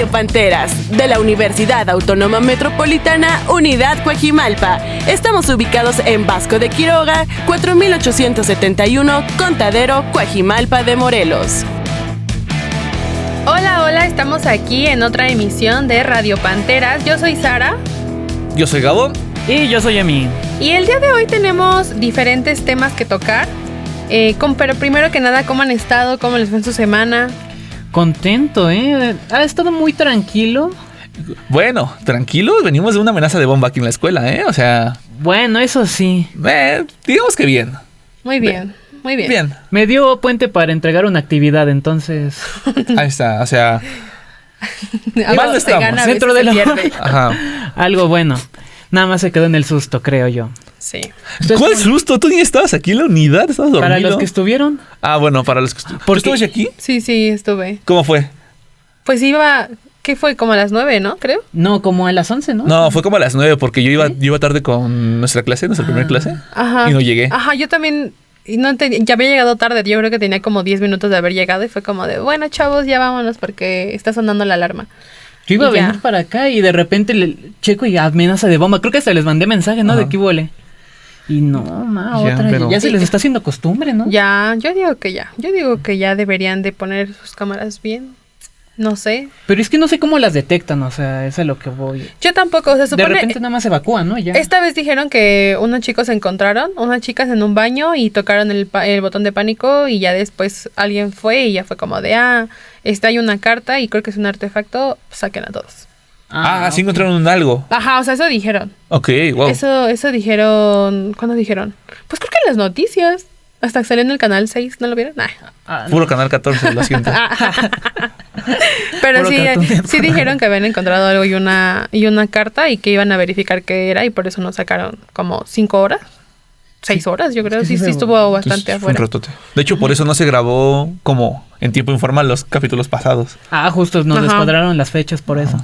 Radio Panteras, de la Universidad Autónoma Metropolitana, Unidad Coajimalpa. Estamos ubicados en Vasco de Quiroga, 4871, Contadero, Coajimalpa de Morelos. Hola, estamos aquí en otra emisión de Radio Panteras. Yo soy Sara. Yo soy Gabo. Y yo soy Emi. Y el día de hoy tenemos diferentes temas que tocar. Pero primero que nada, ¿cómo han estado? ¿Cómo les fue en su semana? Contento, ha estado muy tranquilo. Bueno, tranquilo, venimos de una amenaza de bomba aquí en la escuela, o sea... Bueno, eso sí. Digamos que bien. Muy bien. Me dio puente para entregar una actividad, entonces... Ahí está, o sea... mal estamos. Dentro de pierde. Ajá. Algo bueno. Nada más se quedó en el susto, creo yo. Sí. ¿Cuál susto? ¿Tú ni estabas aquí en la unidad? ¿Estabas dormido? Para los que estuvieron. Ah, bueno, para los que estuvieron. ¿Tú estabas aquí? Sí, estuve. ¿Cómo fue? Pues iba... ¿Qué fue? Como a las 9, ¿no? Creo. No, como a las 11, ¿no? No, fue como a las 9 porque yo iba tarde con nuestra primera clase. Ajá. Y no llegué. Ajá, yo también... ya había llegado tarde, yo creo que tenía como 10 minutos de haber llegado y fue como de, bueno, chavos, ya vámonos porque está sonando la alarma. Yo iba a venir para acá y de repente le checo y amenaza de bomba. Creo que hasta les mandé mensaje, ¿no? Ajá. De que huele. Y no, otra. Ya se les está haciendo costumbre, ¿no? Ya, yo digo que ya deberían de poner sus cámaras bien. No sé. Pero es que no sé cómo las detectan, o sea, es a lo que voy. Yo tampoco, se supone... De repente nada más evacúan, ¿no? Ya. Esta vez dijeron que unos chicos se encontraron, unas chicas en un baño y tocaron el botón de pánico y ya después alguien fue y ya fue como de, hay una carta y creo que es un artefacto, saquen a todos. Sí encontraron algo. Ajá, o sea, eso dijeron. Ok, wow. Eso dijeron, ¿cuándo dijeron? Pues creo que en las noticias. Hasta que salió en el canal 6, ¿no lo vieron? Puro canal 14, lo siento. Pero sí dijeron que habían encontrado algo y una carta y que iban a verificar qué era y por eso nos sacaron como 5 horas. 6 horas, yo creo. Sí estuvo bastante afuera. Un ratote. De hecho, por eso no se grabó como en tiempo informal los capítulos pasados. Justo nos descuadraron las fechas por eso.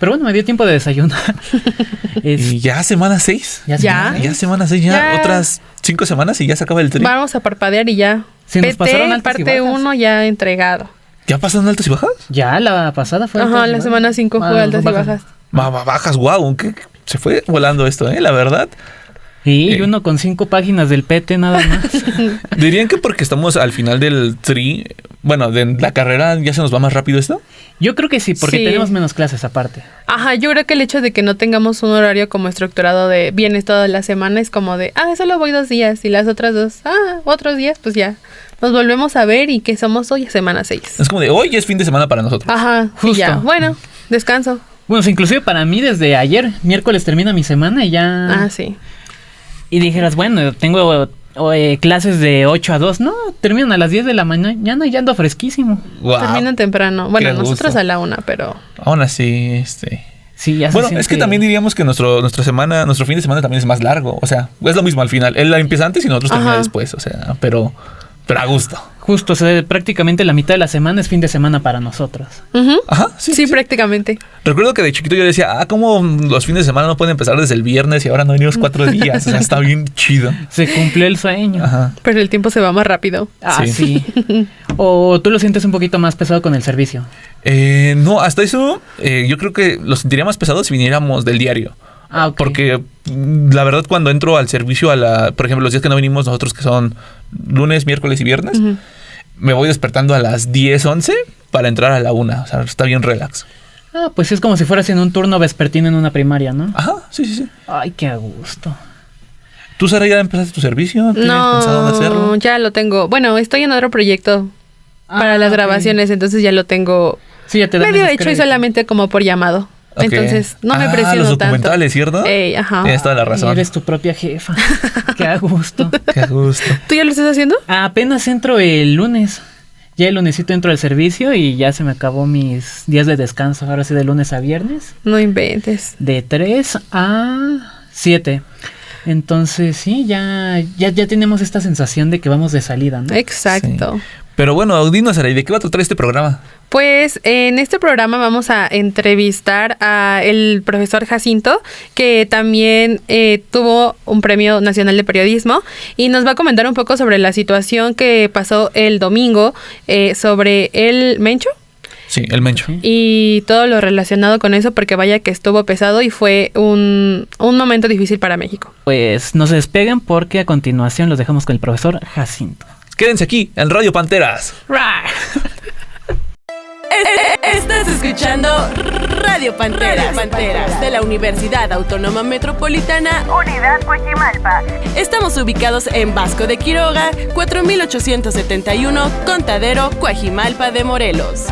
Pero bueno, me dio tiempo de desayunar. Y ya semana 6. Ya semana 6, ya otras 5 semanas y ya se acaba el tri. Vamos a parpadear y ya. Se nos pasaron altas y bajas. Parte 1 ya entregado. ¿Ya pasaron altas y bajas? Ya, la pasada fue altas. Ajá, la semana 5 fue altas y bajas. Bajas, wow. Se fue volando esto, la verdad. Y uno con 5 páginas del PT nada más. ¿Dirían que porque estamos al final del tri, bueno, de la carrera, ya se nos va más rápido esto? Yo creo que sí, porque tenemos menos clases aparte. Ajá, yo creo que el hecho de que no tengamos un horario como estructurado de vienes toda la semana es como de, solo voy 2 días y las otras 2, otros días, pues ya. Nos volvemos a ver y que somos hoy semana 6. Es como de hoy es fin de semana para nosotros. Ajá, justo. Y ya, bueno, descanso. Bueno, inclusive para mí desde ayer, miércoles termina mi semana y ya... sí. Y dijeras, bueno, tengo clases de 8 a 2. No, terminan a las 10 de la mañana y ya ando fresquísimo. Wow. Terminan temprano. Bueno, nosotros a la 1, pero... Aún así, Sí, ya bueno, es que también diríamos que nuestro fin de semana también es más largo. O sea, es lo mismo al final. Él empieza antes y nosotros terminamos después. O sea, pero a gusto. Justo, o sea, prácticamente la mitad de la semana es fin de semana para nosotros. Uh-huh. Ajá, sí, prácticamente. Recuerdo que de chiquito yo decía, ¿cómo los fines de semana no pueden empezar desde el viernes y ahora no venimos 4 días? O sea, está bien chido. Se cumplió el sueño. Ajá. Pero el tiempo se va más rápido. Sí. ¿O tú lo sientes un poquito más pesado con el servicio? No, hasta eso yo creo que lo sentiría más pesado si viniéramos del diario. Okay. Porque la verdad cuando entro al servicio por ejemplo, los días que no venimos nosotros que son lunes, miércoles y viernes, me voy despertando a las 10, 11 para entrar a la 1. O sea, está bien relax. Pues es como si fueras en un turno vespertino en una primaria, ¿no? Ajá, sí. Ay, qué a gusto. ¿Tú, Sara, ya empezaste tu servicio? ¿Tienes pensado en hacerlo? No, ya lo tengo. Bueno, estoy en otro proyecto para las grabaciones, entonces ya lo tengo medio hecho y solamente como por llamado. Okay. Entonces, no me presiono los documentales, tanto. ¿Cierto? Ajá. Tienes toda la razón. Eres tu propia jefa. Qué a gusto. Qué a gusto. ¿Tú ya lo estás haciendo? Apenas entro el lunes. Ya el lunesito entro al servicio y ya se me acabó mis días de descanso. Ahora sí, de lunes a viernes. No inventes. De 3 a 7. Entonces, sí, ya tenemos esta sensación de que vamos de salida, ¿no? Exacto. Sí. Pero bueno, dinos, Sara, ¿de qué va a tratar este programa? Pues en este programa vamos a entrevistar a el profesor Jacinto, que también tuvo un premio nacional de periodismo y nos va a comentar un poco sobre la situación que pasó el domingo sobre el Mencho. Sí, el Mencho. Sí. Y todo lo relacionado con eso, porque vaya que estuvo pesado y fue un momento difícil para México. Pues no se despeguen porque a continuación los dejamos con el profesor Jacinto. Quédense aquí en Radio Panteras. Estás escuchando Radio Panteras, de la Universidad Autónoma Metropolitana, Unidad Coajimalpa. Estamos ubicados en Vasco de Quiroga, 4871, Contadero, Coajimalpa de Morelos.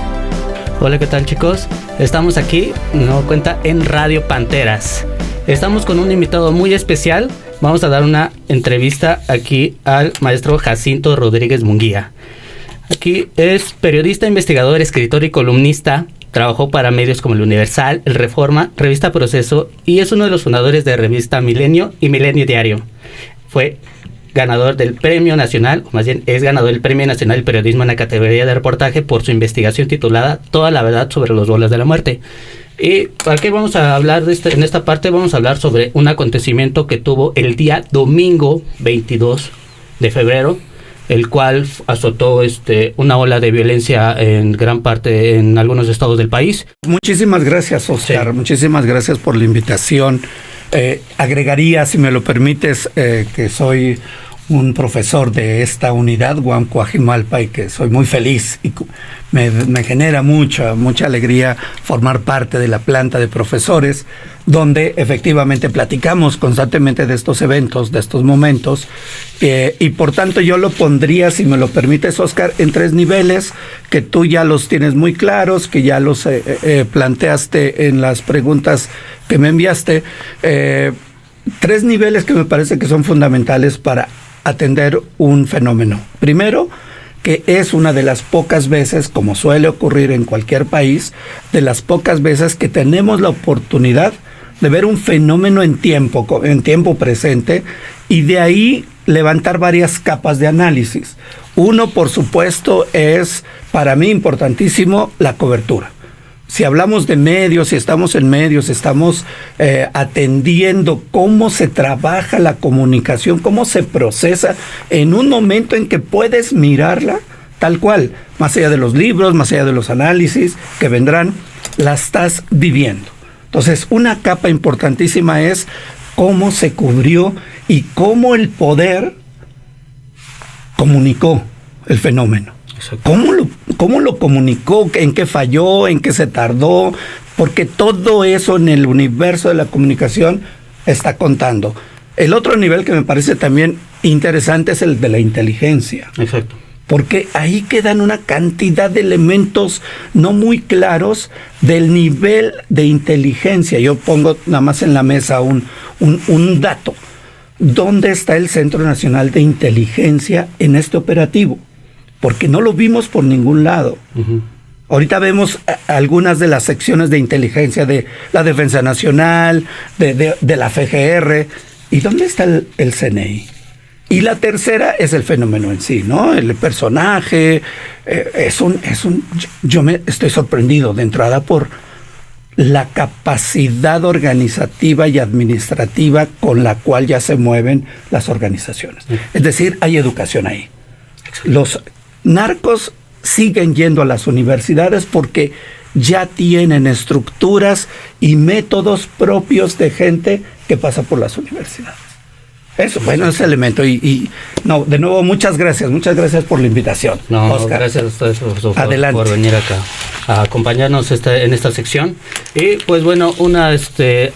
Hola, ¿qué tal, chicos? Estamos aquí, no cuenta, en Radio Panteras. Estamos con un invitado muy especial. Vamos a dar una entrevista aquí al maestro Jacinto Rodríguez Munguía. Aquí es periodista, investigador, escritor y columnista. Trabajó para medios como El Universal, El Reforma, Revista Proceso y es uno de los fundadores de Revista Milenio y Milenio Diario. Fue ganador del Premio Nacional, o más bien es ganador del Premio Nacional de Periodismo en la categoría de reportaje por su investigación titulada Toda la verdad sobre los vuelos de la muerte. ¿Y para qué vamos a hablar de en esta parte? Vamos a hablar sobre un acontecimiento que tuvo el día domingo 22 de febrero, el cual azotó una ola de violencia en gran parte en algunos estados del país. Muchísimas gracias, Oscar. Sí. Muchísimas gracias por la invitación. Agregaría, si me lo permites, que soy un profesor de esta unidad, UAM Coajimalpa, y que soy muy feliz y me genera mucha alegría formar parte de la planta de profesores, donde efectivamente platicamos constantemente de estos eventos, de estos momentos, y por tanto yo lo pondría, si me lo permites, Oscar, en 3 niveles, que tú ya los tienes muy claros, que ya los planteaste en las preguntas que me enviaste. 3 niveles que me parece que son fundamentales para atender un fenómeno. Primero, que es una de las pocas veces, como suele ocurrir en cualquier país, de las pocas veces que tenemos la oportunidad de ver un fenómeno en tiempo presente, y de ahí levantar varias capas de análisis. Uno, por supuesto, es para mí importantísimo la cobertura. Si hablamos de medios, si estamos en medios, estamos atendiendo cómo se trabaja la comunicación, cómo se procesa en un momento en que puedes mirarla tal cual, más allá de los libros, más allá de los análisis que vendrán, la estás viviendo. Entonces, una capa importantísima es cómo se cubrió y cómo el poder comunicó el fenómeno. ¿Cómo lo comunicó? ¿En qué falló? ¿En qué se tardó? Porque todo eso en el universo de la comunicación está contando. El otro nivel que me parece también interesante es el de la inteligencia. Exacto. Porque ahí quedan una cantidad de elementos no muy claros del nivel de inteligencia. Yo pongo nada más en la mesa un dato. ¿Dónde está el Centro Nacional de Inteligencia en este operativo? Porque no lo vimos por ningún lado. Uh-huh. Ahorita vemos algunas de las secciones de inteligencia de la Defensa Nacional, de la FGR. ¿Y dónde está el CNI? Y la tercera es el fenómeno en sí, ¿no? El personaje. Yo me estoy sorprendido de entrada por la capacidad organizativa y administrativa con la cual ya se mueven las organizaciones. Uh-huh. Es decir, hay educación ahí. Los narcos siguen yendo a las universidades porque ya tienen estructuras y métodos propios de gente que pasa por las universidades. Eso, bueno, ese elemento. Y no, de nuevo, muchas gracias por la invitación. No, Oscar. Gracias a ustedes Adelante. por venir acá a acompañarnos en esta sección. Y pues bueno,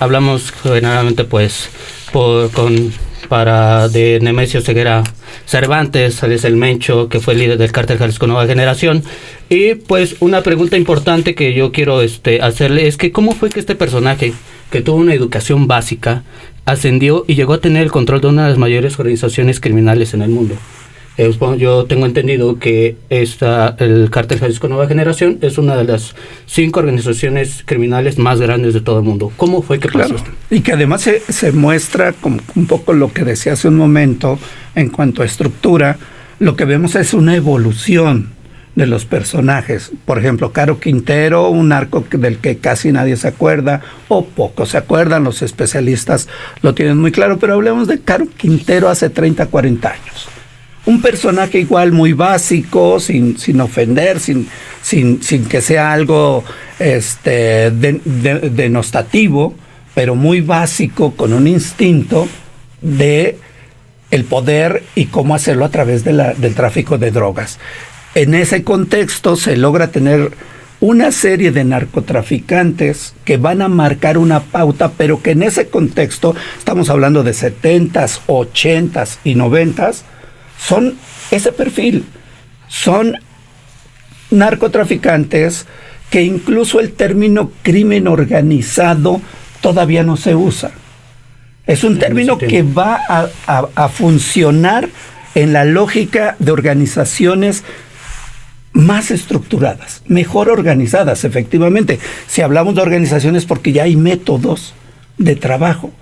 hablamos generalmente pues de Nemesio Ceguera Cervantes, alias el Mencho, que fue el líder del Cártel Jalisco Nueva Generación. Y pues una pregunta importante que yo quiero hacerle es que ¿cómo fue que este personaje, que tuvo una educación básica, ascendió y llegó a tener el control de una de las mayores organizaciones criminales en el mundo? Yo tengo entendido que el Cártel Jalisco Nueva Generación es una de las 5 organizaciones criminales más grandes de todo el mundo. ¿Cómo fue que pasó esto? Y que además se muestra como un poco lo que decía hace un momento en cuanto a estructura. Lo que vemos es una evolución de los personajes. Por ejemplo, Caro Quintero, un narco del que casi nadie se acuerda, o pocos se acuerdan, los especialistas lo tienen muy claro, pero hablemos de Caro Quintero hace 30, 40 años. un personaje igual muy básico, sin ofender, sin que sea algo denostativo, pero muy básico, con un instinto de el poder y cómo hacerlo a través del tráfico de drogas. En ese contexto se logra tener una serie de narcotraficantes que van a marcar una pauta, pero que en ese contexto, estamos hablando de 70s, 80s y 90s, son ese perfil. Son narcotraficantes que incluso el término crimen organizado todavía no se usa. Es un término que va a funcionar en la lógica de organizaciones más estructuradas, mejor organizadas, efectivamente. Si hablamos de organizaciones, porque ya hay métodos de trabajo.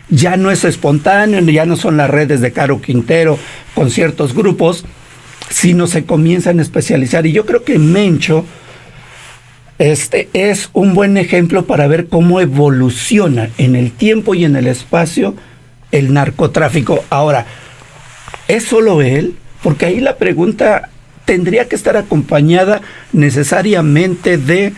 Ya no es espontáneo, ya no son las redes de Caro Quintero con ciertos grupos, sino se comienzan a especializar. Y yo creo que Mencho es un buen ejemplo para ver cómo evoluciona en el tiempo y en el espacio el narcotráfico. Ahora, ¿es solo él? Porque ahí la pregunta tendría que estar acompañada necesariamente de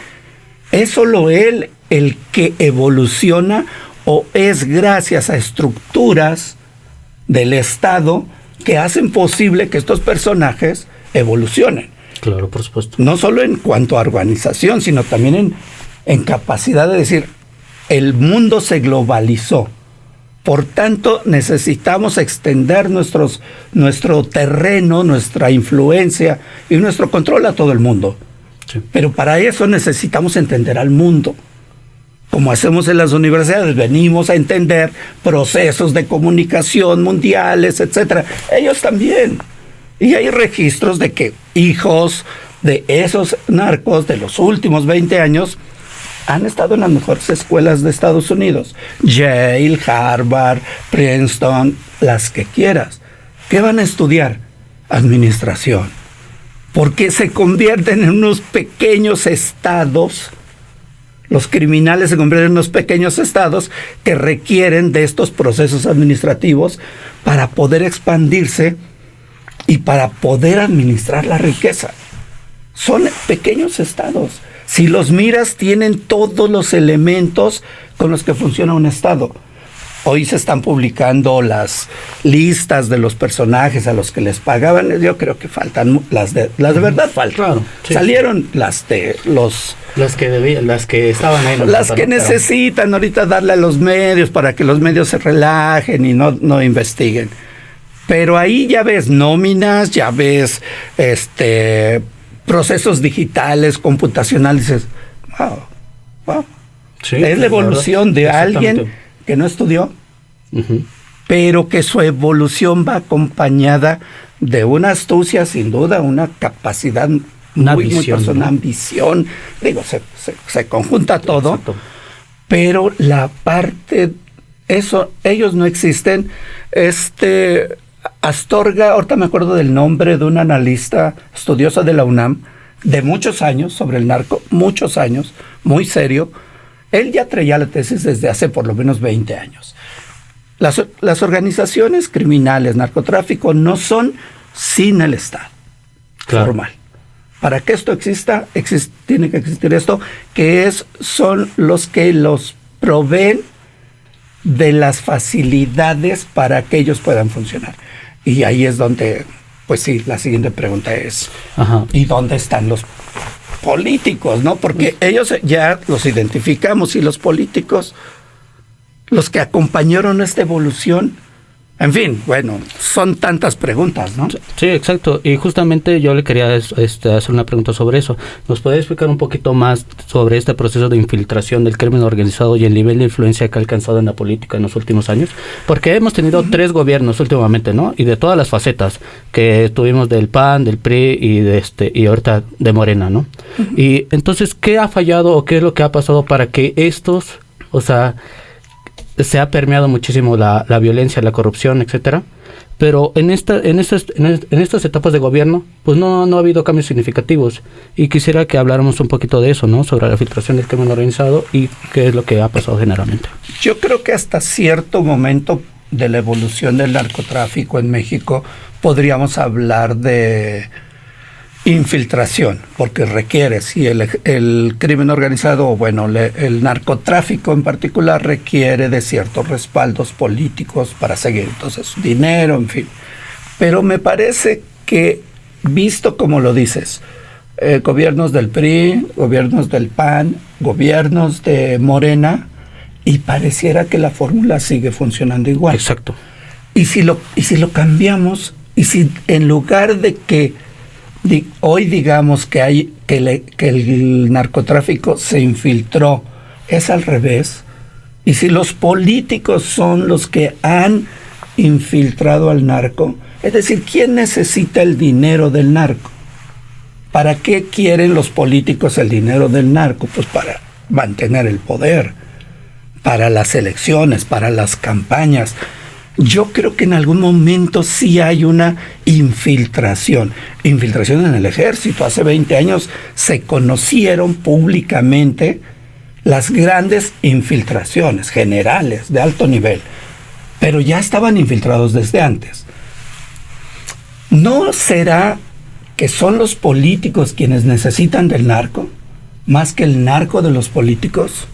¿es solo él el que evoluciona o es gracias a estructuras del Estado que hacen posible que estos personajes evolucionen? Claro, por supuesto. No solo en cuanto a organización, sino también en capacidad de decir, el mundo se globalizó. Por tanto, necesitamos extender nuestro terreno, nuestra influencia y nuestro control a todo el mundo. Sí. Pero para eso necesitamos entender al mundo. Como hacemos en las universidades, venimos a entender procesos de comunicación mundiales, etcétera. Ellos también. Y hay registros de que hijos de esos narcos de los últimos 20 años han estado en las mejores escuelas de Estados Unidos. Yale, Harvard, Princeton, las que quieras. ¿Qué van a estudiar? Administración. Porque se convierten en unos pequeños estados. Los criminales se convierten en unos pequeños estados que requieren de estos procesos administrativos para poder expandirse y para poder administrar la riqueza. Son pequeños estados. Si los miras, tienen todos los elementos con los que funciona un estado. Hoy se están publicando las listas de los personajes a los que les pagaban. Yo creo que faltan, las de verdad faltan. Claro, sí. Salieron las que estaban ahí. Las que necesitan ahorita darle a los medios para que los medios se relajen y no investiguen. Pero ahí ya ves nóminas, ya ves procesos digitales, computacionales. Dices, wow. Sí, es la evolución de alguien que no estudió, pero que su evolución va acompañada de una astucia, sin duda, una capacidad muy personal, ¿no? Ambición. Digo, se conjunta todo. Exacto. Pero la parte, ellos no existen. Astorga, ahorita me acuerdo del nombre de un analista estudioso de la UNAM, de muchos años, sobre el narco, muchos años, muy serio. Él ya traía la tesis desde hace por lo menos 20 años. Las organizaciones criminales, narcotráfico, no son sin el Estado formal. Para que esto exista, tiene que existir esto, que son los que los proveen de las facilidades para que ellos puedan funcionar. Y ahí es donde, pues sí, la siguiente pregunta es, ¿y dónde están los políticos, no? Porque ellos ya los identificamos, y los políticos, los que acompañaron esta evolución, en fin, bueno, son tantas preguntas, ¿no? Sí, exacto. Y justamente yo le quería hacer una pregunta sobre eso. ¿Nos puede explicar un poquito más sobre este proceso de infiltración del crimen organizado y el nivel de influencia que ha alcanzado en la política en los últimos años? Porque hemos tenido 3 gobiernos últimamente, ¿no? Y de todas las facetas que tuvimos del PAN, del PRI y ahorita de Morena, ¿no? Y entonces, ¿qué ha fallado o qué es lo que ha pasado para que estos, se ha permeado muchísimo la violencia, la corrupción, etcétera? Pero en estas etapas de gobierno, pues no ha habido cambios significativos. Y quisiera que habláramos un poquito de eso, ¿no? Sobre la filtración del crimen organizado y qué es lo que ha pasado generalmente. Yo creo que hasta cierto momento de la evolución del narcotráfico en México, podríamos hablar de infiltración, porque requiere, si el crimen organizado, o bueno, el narcotráfico en particular requiere de ciertos respaldos políticos para seguir, entonces dinero, en fin. Pero me parece que, visto como lo dices, gobiernos del PRI, gobiernos del PAN, gobiernos de Morena, y pareciera que la fórmula sigue funcionando igual. Exacto. Y si lo cambiamos, y si en lugar de que hoy digamos que el narcotráfico se infiltró, es al revés, y si los políticos son los que han infiltrado al narco, es decir, ¿quién necesita el dinero del narco? ¿Para qué quieren los políticos el dinero del narco? Pues para mantener el poder, para las elecciones, para las campañas. Yo creo que en algún momento sí hay una infiltración en el ejército. Hace 20 años se conocieron públicamente las grandes infiltraciones generales de alto nivel, pero ya estaban infiltrados desde antes. ¿No será que son los políticos quienes necesitan del narco, más que el narco de los políticos?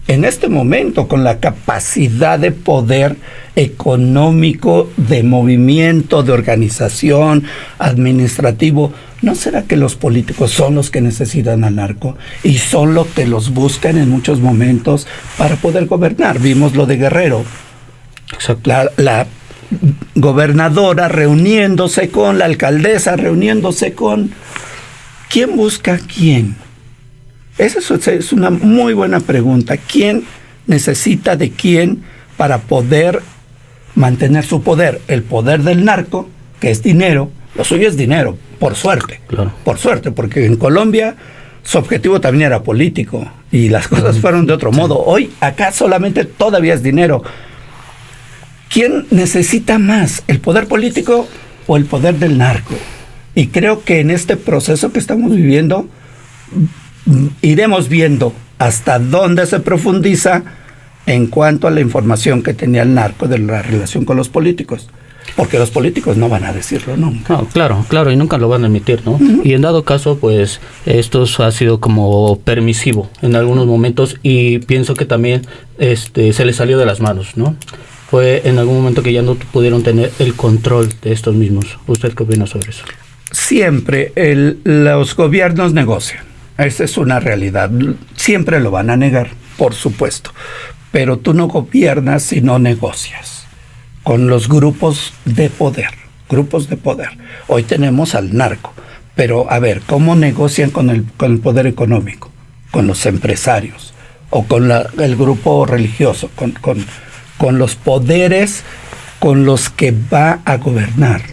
En este momento, con la capacidad de poder económico, de movimiento, de organización, administrativo, ¿no será que los políticos son los que necesitan al narco y son los que los buscan en muchos momentos para poder gobernar? Vimos lo de Guerrero. Exacto. La gobernadora reuniéndose con la alcaldesa, reuniéndose con... ¿Quién busca a quién? Esa es una muy buena pregunta. ¿Quién necesita de quién para poder mantener su poder? El poder del narco, que es dinero. Lo suyo es dinero, por suerte. Claro. Por suerte, porque en Colombia su objetivo también era político y las cosas fueron de otro modo. Hoy acá solamente todavía es dinero. ¿Quién necesita más, el poder político o el poder del narco? Y creo que en este proceso que estamos viviendo iremos viendo hasta dónde se profundiza en cuanto a la información que tenía el narco de la relación con los políticos. Porque los políticos no van a decirlo nunca. No, claro, y nunca lo van a admitir, ¿no? Uh-huh. Y en dado caso, pues, esto ha sido como permisivo en algunos momentos y pienso que también se les salió de las manos, ¿no? Fue en algún momento que ya no pudieron tener el control de estos mismos. ¿Usted qué opina sobre eso? Siempre los gobiernos negocian. Esa es una realidad. Siempre lo van a negar, por supuesto. Pero tú no gobiernas si no negocias con los grupos de poder. Grupos de poder. Hoy tenemos al narco. Pero, a ver, ¿cómo negocian con el poder económico? Con los empresarios. O con el grupo religioso. Con los poderes con los que va a gobernar.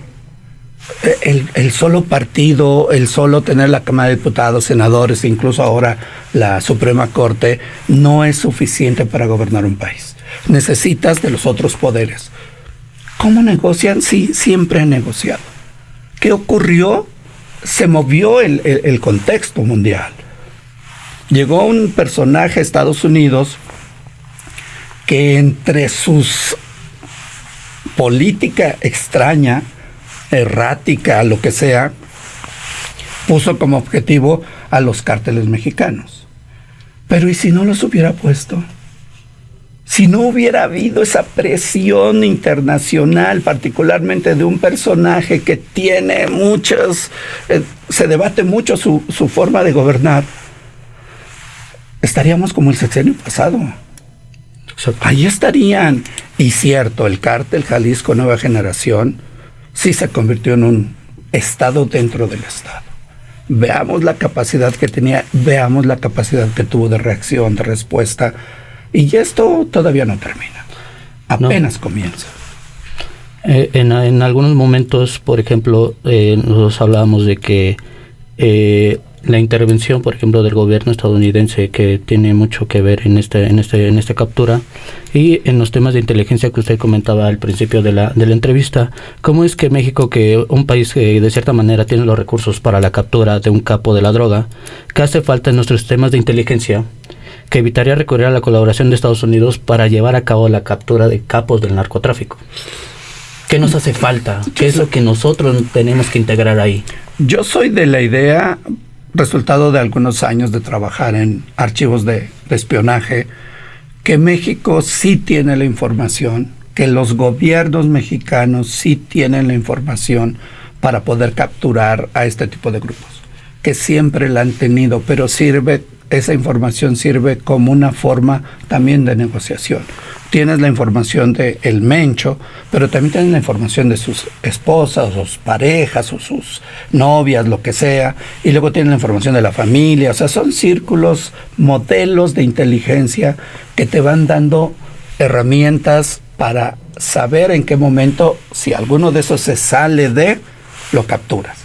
El solo partido, el solo tener la Cámara de Diputados, senadores, incluso ahora la Suprema Corte, no es suficiente para gobernar un país. Necesitas de los otros poderes. ¿Cómo negocian? Sí, siempre han negociado. ¿Qué ocurrió? Se movió el contexto mundial. Llegó un personaje a Estados Unidos que entre sus política extraña, errática, lo que sea, puso como objetivo a los cárteles mexicanos. Pero ¿y si no los hubiera puesto? Si no hubiera habido esa presión internacional, particularmente de un personaje que tiene muchas, se debate mucho su forma de gobernar, estaríamos como el sexenio pasado. Ahí estarían. Y cierto, el cártel Jalisco Nueva Generación sí se convirtió en un estado dentro del estado. Veamos la capacidad que tenía, veamos la capacidad que tuvo de reacción, de respuesta. Y esto todavía no termina. Apenas comienza. En algunos momentos, por ejemplo, nosotros hablábamos de que la intervención, por ejemplo, del gobierno estadounidense, que tiene mucho que ver en esta captura, y en los temas de inteligencia que usted comentaba al principio de la entrevista, ¿cómo es que México, que un país que de cierta manera tiene los recursos para la captura de un capo de la droga, qué hace falta en nuestros temas de inteligencia que evitaría recurrir a la colaboración de Estados Unidos para llevar a cabo la captura de capos del narcotráfico. ¿Qué nos hace falta? ¿Qué es lo que nosotros tenemos que integrar ahí? Yo soy de la idea, resultado de algunos años de trabajar en archivos de espionaje, que México sí tiene la información, que los gobiernos mexicanos sí tienen la información para poder capturar a este tipo de grupos, que siempre la han tenido, pero esa información sirve como una forma también de negociación. Tienes la información de el Mencho, pero también tienes la información de sus esposas, o sus parejas, o sus novias, lo que sea, y luego tienes la información de la familia. O sea, son círculos, modelos de inteligencia que te van dando herramientas para saber en qué momento, si alguno de esos se sale lo capturas.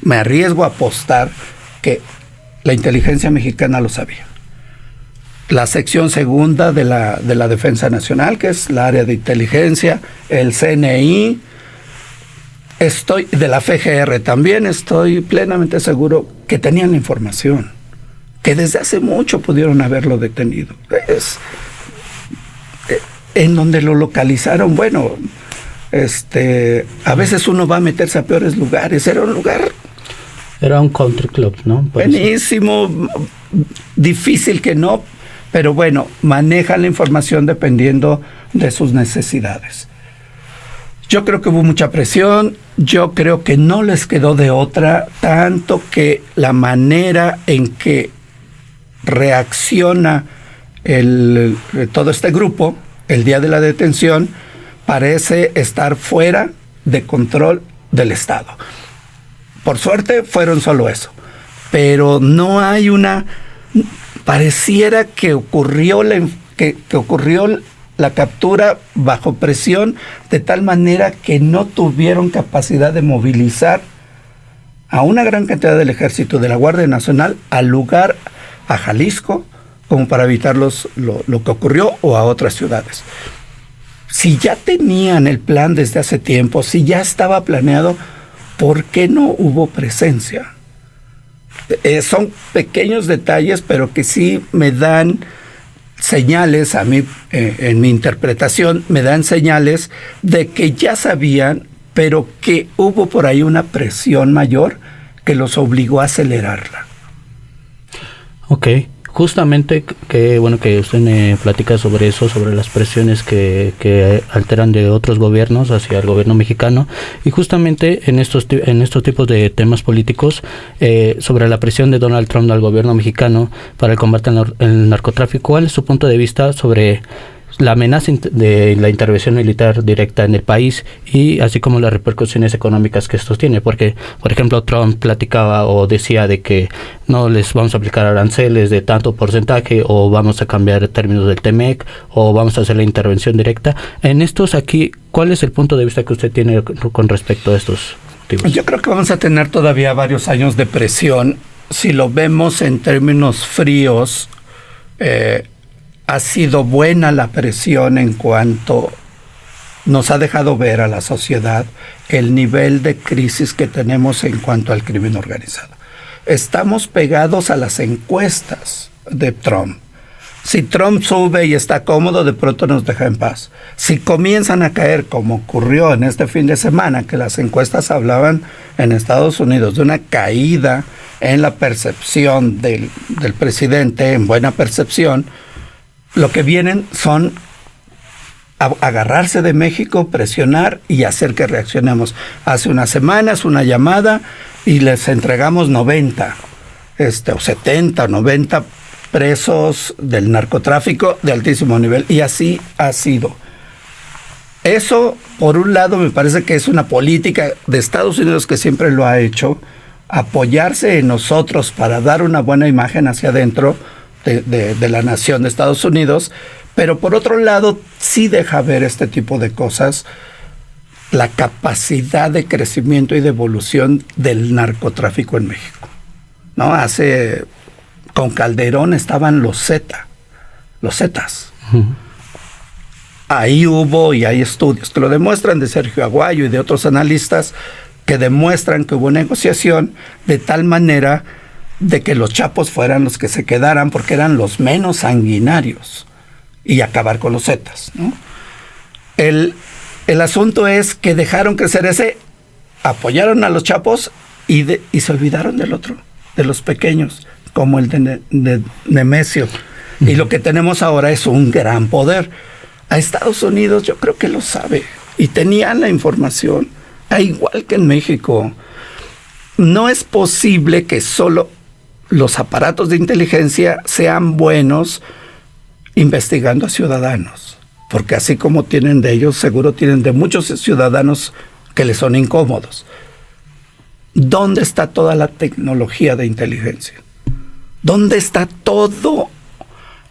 Me arriesgo a apostar que la inteligencia mexicana lo sabía. La sección segunda de la Defensa Nacional, que es la área de inteligencia, el CNI, de la FGR también, estoy plenamente seguro que tenían la información, que desde hace mucho pudieron haberlo detenido. En donde lo localizaron, bueno, a veces uno va a meterse a peores lugares. Era un country club, ¿no? Buenísimo, difícil que no, pero bueno, manejan la información dependiendo de sus necesidades. Yo creo que hubo mucha presión, yo creo que no les quedó de otra, tanto que la manera en que reacciona todo este grupo el día de la detención parece estar fuera de control del Estado. Por suerte fueron solo eso, pero no hay pareciera que ocurrió la captura bajo presión, de tal manera que no tuvieron capacidad de movilizar a una gran cantidad del Ejército, de la Guardia Nacional, al lugar, a Jalisco, como para evitar lo que ocurrió, o a otras ciudades. Si ya tenían el plan desde hace tiempo, si ya estaba planeado, ¿por qué no hubo presencia? Son pequeños detalles, pero que sí me dan señales, a mí, en mi interpretación, me dan señales de que ya sabían, pero que hubo por ahí una presión mayor que los obligó a acelerarla. Ok. Justamente que bueno que usted me platica sobre eso, sobre las presiones que alteran de otros gobiernos hacia el gobierno mexicano, y justamente en estos tipos de temas políticos, sobre la presión de Donald Trump al gobierno mexicano para el combate al narcotráfico. ¿Cuál es su punto de vista sobre la amenaza de la intervención militar directa en el país, y así como las repercusiones económicas que esto tiene? Porque, por ejemplo, Trump platicaba o decía de que no les vamos a aplicar aranceles de tanto porcentaje, o vamos a cambiar términos del TEMEC, o vamos a hacer la intervención directa. En estos aquí, ¿cuál es el punto de vista que usted tiene con respecto a estos motivos? Yo creo que vamos a tener todavía varios años de presión. Si lo vemos en términos fríos, ha sido buena la presión en cuanto nos ha dejado ver a la sociedad el nivel de crisis que tenemos en cuanto al crimen organizado. Estamos pegados a las encuestas de Trump. Si Trump sube y está cómodo, de pronto nos deja en paz. Si comienzan a caer, como ocurrió en este fin de semana, que las encuestas hablaban en Estados Unidos de una caída en la percepción del presidente, en buena percepción, lo que vienen son agarrarse de México, presionar y hacer que reaccionemos. Hace unas semanas una llamada y les entregamos 90, o 70 o 90 presos del narcotráfico de altísimo nivel, y así ha sido. Eso, por un lado, me parece que es una política de Estados Unidos que siempre lo ha hecho, apoyarse en nosotros para dar una buena imagen hacia adentro de la nación de Estados Unidos, pero por otro lado sí deja ver este tipo de cosas, la capacidad de crecimiento y de evolución del narcotráfico en México, ¿no? Con Calderón estaban los Zetas. Uh-huh. Ahí hubo, y hay estudios que lo demuestran, de Sergio Aguayo y de otros analistas, que demuestran que hubo negociación de tal manera de que los chapos fueran los que se quedaran porque eran los menos sanguinarios y acabar con los zetas, ¿no? El asunto es que dejaron crecer ese, apoyaron a los chapos y se olvidaron del otro, de los pequeños, como el de Nemesio. Y lo que tenemos ahora es un gran poder. A Estados Unidos yo creo que lo sabe y tenían la información, igual que en México. No es posible que solo los aparatos de inteligencia sean buenos investigando a ciudadanos, porque así como tienen de ellos, seguro tienen de muchos ciudadanos que les son incómodos. ¿Dónde está toda la tecnología de inteligencia? ¿Dónde está todo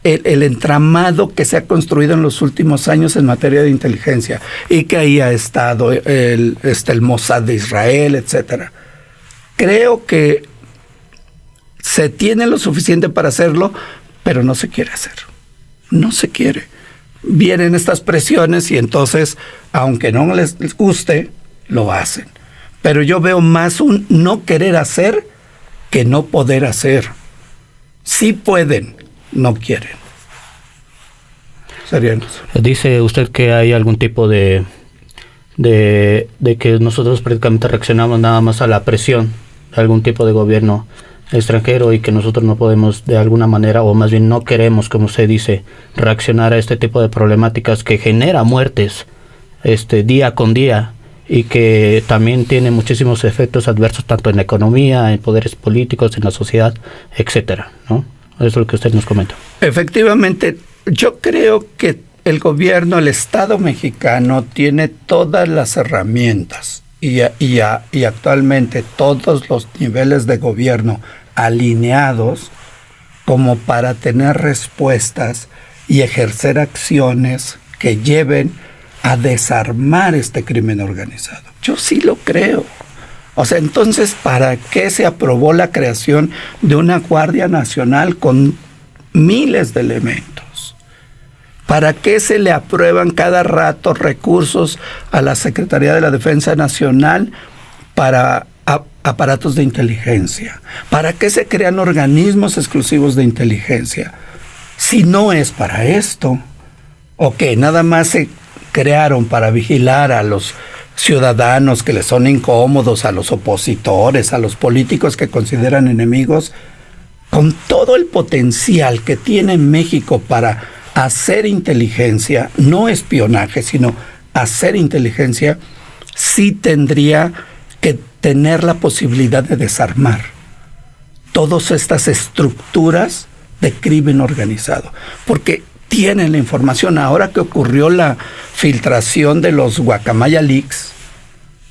el entramado que se ha construido en los últimos años en materia de inteligencia? Y que ahí ha estado el Mossad de Israel, etcétera. Creo que se tiene lo suficiente para hacerlo, pero no se quiere hacer. No se quiere. Vienen estas presiones y entonces, aunque no les guste, lo hacen. Pero yo veo más un no querer hacer que no poder hacer. Sí pueden, no quieren. Sería eso. Dice usted que hay algún tipo de que nosotros prácticamente reaccionamos nada más a la presión de algún tipo de gobierno extranjero y que nosotros no podemos de alguna manera, o más bien no queremos, como usted dice, reaccionar a este tipo de problemáticas que genera muertes día con día y que también tiene muchísimos efectos adversos tanto en la economía, en poderes políticos, en la sociedad, etcétera, ¿no? Eso es lo que usted nos comenta. Efectivamente, yo creo que el gobierno, el Estado mexicano tiene todas las herramientas y actualmente todos los niveles de gobierno alineados como para tener respuestas y ejercer acciones que lleven a desarmar este crimen organizado. Yo sí lo creo. O sea, entonces, ¿para qué se aprobó la creación de una Guardia Nacional con miles de elementos? ¿Para qué se le aprueban cada rato recursos a la Secretaría de la Defensa Nacional para aparatos de inteligencia? ¿Para qué se crean organismos exclusivos de inteligencia? Si no es para esto, ¿o qué? Nada más se crearon para vigilar a los ciudadanos que les son incómodos, a los opositores, a los políticos que consideran enemigos, con todo el potencial que tiene México para hacer inteligencia, no espionaje, sino hacer inteligencia, sí tendría que tener la posibilidad de desarmar todas estas estructuras de crimen organizado, porque tienen la información. Ahora que ocurrió la filtración de los Guacamaya Leaks,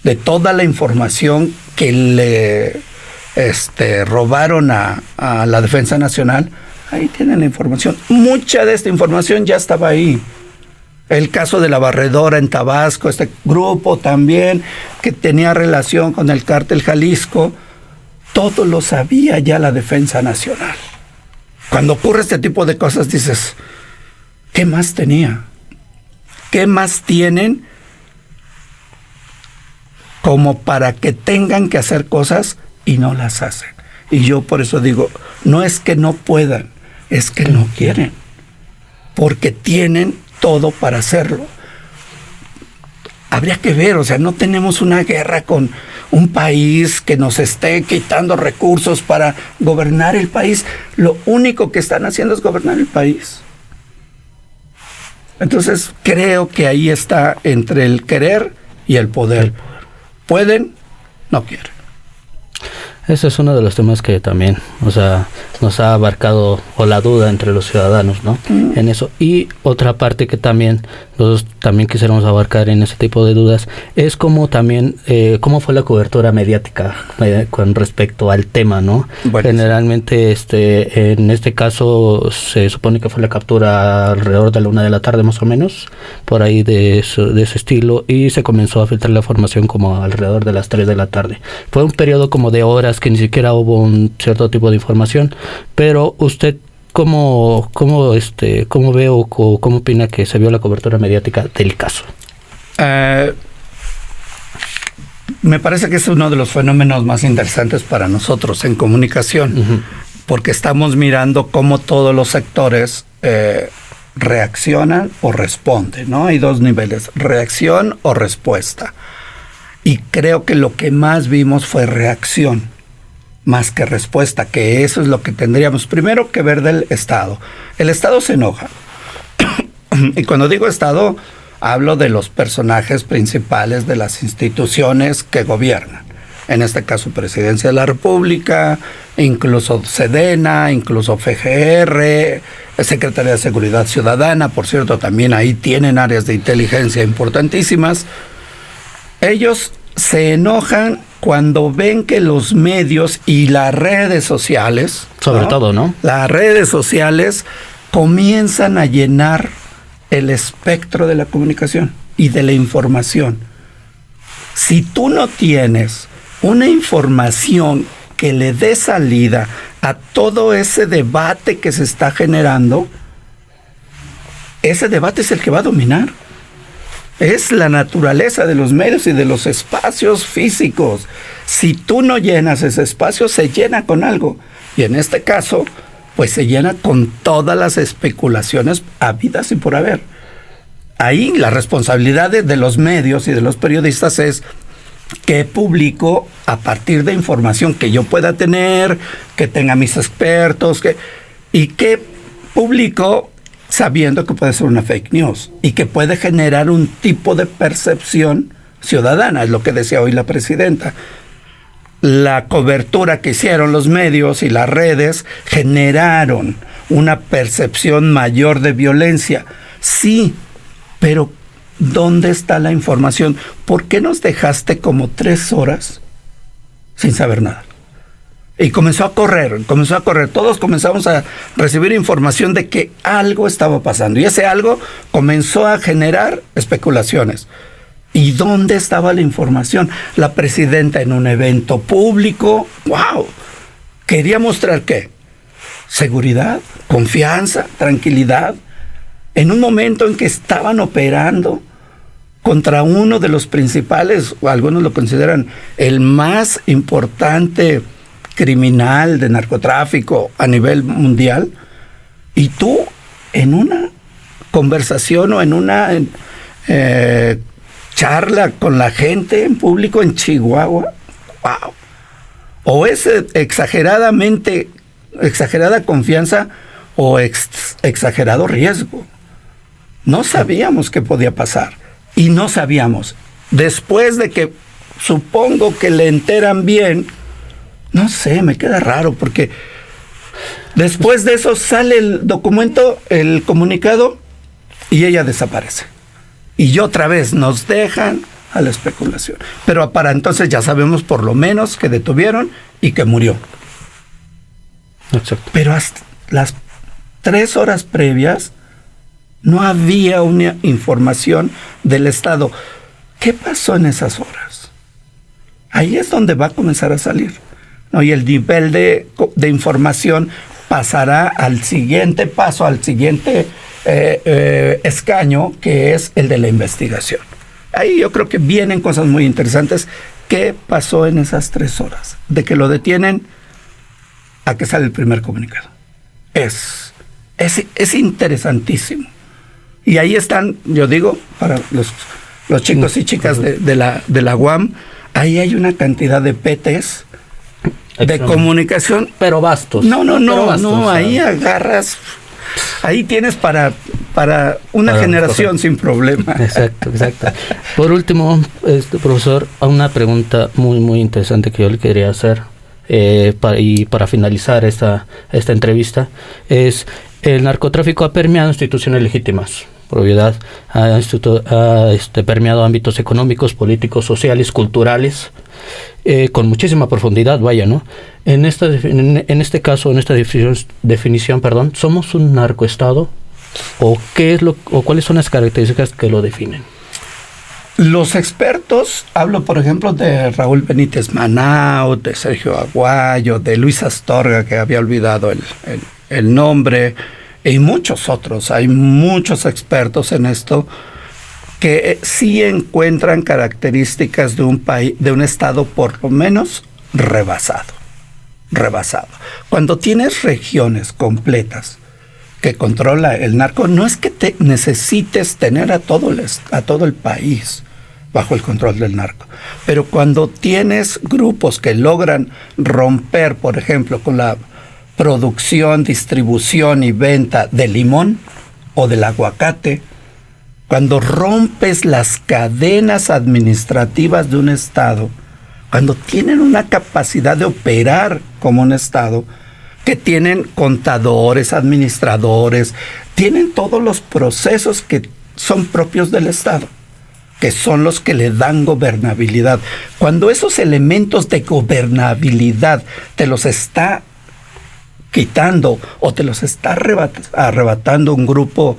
de toda la información que le robaron a la Defensa Nacional, ahí tienen la información. Mucha de esta información ya estaba ahí. El caso de la barredora en Tabasco, este grupo también que tenía relación con el cártel Jalisco, todo lo sabía ya la Defensa Nacional. Cuando ocurre este tipo de cosas dices, ¿qué más tenía? ¿Qué más tienen como para que tengan que hacer cosas y no las hacen? Y yo por eso digo, no es que no puedan, es que no quieren, porque tienen todo para hacerlo. Habría que ver, o sea, no tenemos una guerra con un país que nos esté quitando recursos para gobernar el país. Lo único que están haciendo es gobernar el país. Entonces, creo que ahí está entre el querer y el poder. Pueden, no quieren. Ese es uno de los temas que también, o sea, nos ha abarcado o la duda entre los ciudadanos, ¿no? En eso. Y otra parte que también nosotros también quisiéramos abarcar en ese tipo de dudas es cómo también, cómo fue la cobertura mediática con respecto al tema, ¿no? Bueno, generalmente, en este caso se supone que fue la captura alrededor de la 1 de la tarde más o menos, por ahí de ese estilo, y se comenzó a filtrar la información como alrededor de las 3 de la tarde. Fue un periodo como de horas que ni siquiera hubo un cierto tipo de información, pero usted ¿cómo ve o cómo opina que se vio la cobertura mediática del caso? me parece que es uno de los fenómenos más interesantes para nosotros en comunicación, porque estamos mirando cómo todos los sectores reaccionan o responden, ¿no? Hay dos niveles, reacción o respuesta. Y creo que lo que más vimos fue reacción, más que respuesta, que eso es lo que tendríamos primero que ver del Estado. El Estado se enoja. Y cuando digo Estado, hablo de los personajes principales de las instituciones que gobiernan. En este caso, Presidencia de la República, incluso SEDENA, incluso FGR, Secretaría de Seguridad Ciudadana, por cierto, también ahí tienen áreas de inteligencia importantísimas. Ellos se enojan cuando ven que los medios y las redes sociales, sobre todo, ¿no? Las redes sociales comienzan a llenar el espectro de la comunicación y de la información. Si tú no tienes una información que le dé salida a todo ese debate que se está generando, ese debate es el que va a dominar. Es la naturaleza de los medios y de los espacios físicos. Si tú no llenas ese espacio, se llena con algo. Y en este caso, pues se llena con todas las especulaciones habidas y por haber. Ahí la responsabilidad de los medios y de los periodistas es qué publico a partir de información que yo pueda tener, que tenga mis expertos, y qué publico sabiendo que puede ser una fake news y que puede generar un tipo de percepción ciudadana, es lo que decía hoy la presidenta. La cobertura que hicieron los medios y las redes generaron una percepción mayor de violencia. Sí, pero ¿dónde está la información? ¿Por qué nos dejaste como 3 horas sin saber nada? Y comenzó a correr. Todos comenzamos a recibir información de que algo estaba pasando. Y ese algo comenzó a generar especulaciones. ¿Y dónde estaba la información? La presidenta en un evento público, ¡wow! Quería mostrar ¿qué? Seguridad, confianza, tranquilidad. En un momento en que estaban operando contra uno de los principales, o algunos lo consideran el más importante criminal de narcotráfico a nivel mundial, y tú en una conversación o en una charla con la gente en público en Chihuahua, wow, o es exagerada confianza o exagerado riesgo. No sabíamos qué podía pasar y no sabíamos. Después de que supongo que le enteran bien, no sé, me queda raro porque después de eso sale el documento, el comunicado, y ella desaparece. Y otra vez nos dejan a la especulación. Pero para entonces ya sabemos por lo menos que detuvieron y que murió. Exacto. Pero hasta las 3 horas previas no había una información del Estado. ¿Qué pasó en esas horas? Ahí es donde va a comenzar a salir, ¿no? Y el nivel de información pasará al siguiente paso, al siguiente escaño, que es el de la investigación. Ahí yo creo que vienen cosas muy interesantes. ¿Qué pasó en esas 3 horas? De que lo detienen a que sale el primer comunicado. Es interesantísimo. Y ahí están, yo digo, para los chicos y chicas de la UAM, ahí hay una cantidad de PTs de comunicación. Pero bastos. No, ahí agarras, ahí tienes para una generación sin problema. Exacto. Por último, profesor, una pregunta muy, muy interesante que yo le quería hacer, para finalizar esta entrevista, es: el narcotráfico ha permeado instituciones legítimas, propiedad, ha permeado ámbitos económicos, políticos, sociales, culturales, con muchísima profundidad, vaya, ¿no? En este caso, en esta definición, ¿somos un narcoestado? ¿O cuáles son las características que lo definen? Los expertos, hablo por ejemplo de Raúl Benítez Manao, de Sergio Aguayo, de Luis Astorga, que había olvidado el nombre, y muchos otros. Hay muchos expertos en esto que sí encuentran características de un país, de un estado por lo menos rebasado. Cuando tienes regiones completas que controla el narco, no es que te necesites tener a todo el país bajo el control del narco, pero cuando tienes grupos que logran romper, por ejemplo, con la producción, distribución y venta del limón o del aguacate, cuando rompes las cadenas administrativas de un estado, cuando tienen una capacidad de operar como un estado, que tienen contadores, administradores, tienen todos los procesos que son propios del estado, que son los que le dan gobernabilidad. Cuando esos elementos de gobernabilidad te los está quitando o te los está arrebatando un grupo,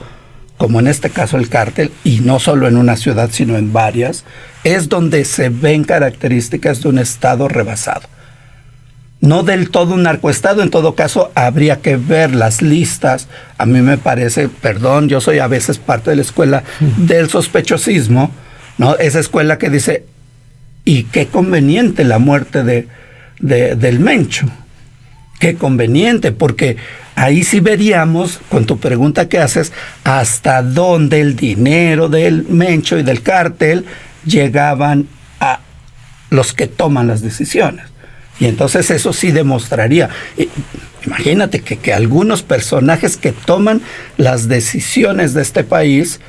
como en este caso el cártel, y no solo en una ciudad, sino en varias, es donde se ven características de un estado rebasado. No del todo un narcoestado, en todo caso habría que ver las listas. A mí me parece, perdón, yo soy a veces parte de la escuela del sospechosismo, ¿no? Esa escuela que dice, y qué conveniente la muerte del Mencho. Qué conveniente, porque ahí sí veríamos, con tu pregunta que haces, hasta dónde el dinero del Mencho y del cártel llegaban a los que toman las decisiones. Y entonces eso sí demostraría, imagínate que algunos personajes que toman las decisiones de este país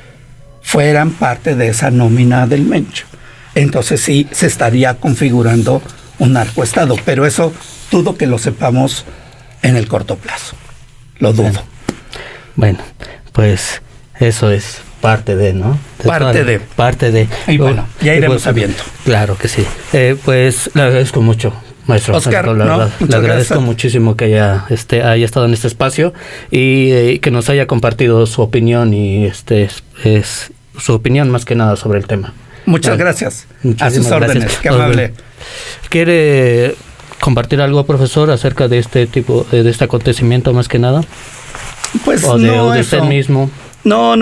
fueran parte de esa nómina del Mencho. Entonces sí se estaría configurando un narcoestado, pero eso dudo que lo sepamos en el corto plazo. Lo dudo. Bueno, pues eso es parte de, ¿no? Parte de. Y bueno, ya iremos sabiendo. Claro que sí. Pues le agradezco mucho, maestro Oscar, le agradezco muchísimo que haya estado en este espacio y que nos haya compartido su opinión y es su opinión más que nada sobre el tema. Muchas gracias. A sus órdenes. Gracias. Qué amable. ¿Quiere compartir algo, profesor, acerca de este acontecimiento más que nada? Pues o de usted mismo. No.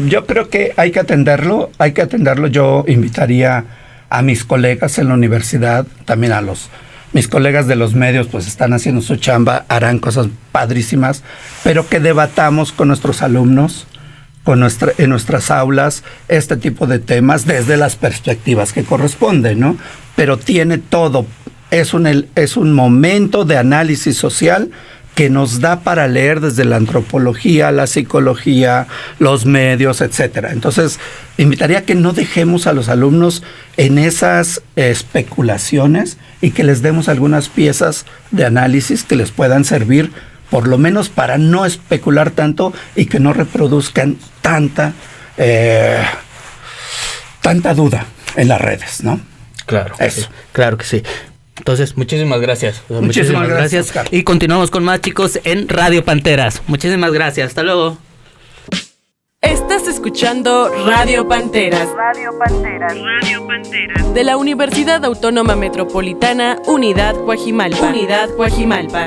Yo creo que hay que atenderlo. Yo invitaría a mis colegas en la universidad, también a mis colegas de los medios, pues están haciendo su chamba, harán cosas padrísimas, pero que debatamos con nuestros alumnos, en nuestras aulas, este tipo de temas desde las perspectivas que corresponden, ¿no? Pero tiene todo. Es un momento de análisis social que nos da para leer desde la antropología, la psicología, los medios, etcétera. Entonces, invitaría a que no dejemos a los alumnos en esas especulaciones y que les demos algunas piezas de análisis que les puedan servir, por lo menos para no especular tanto y que no reproduzcan tanta duda en las redes, ¿no? Claro. Eso. Sí, claro que sí. Entonces, muchísimas gracias. Muchísimas gracias. Oscar. Y continuamos con más, chicos, en Radio Panteras. Muchísimas gracias. Hasta luego. Estás escuchando Radio Panteras. De la Universidad Autónoma Metropolitana, Unidad Coajimalpa.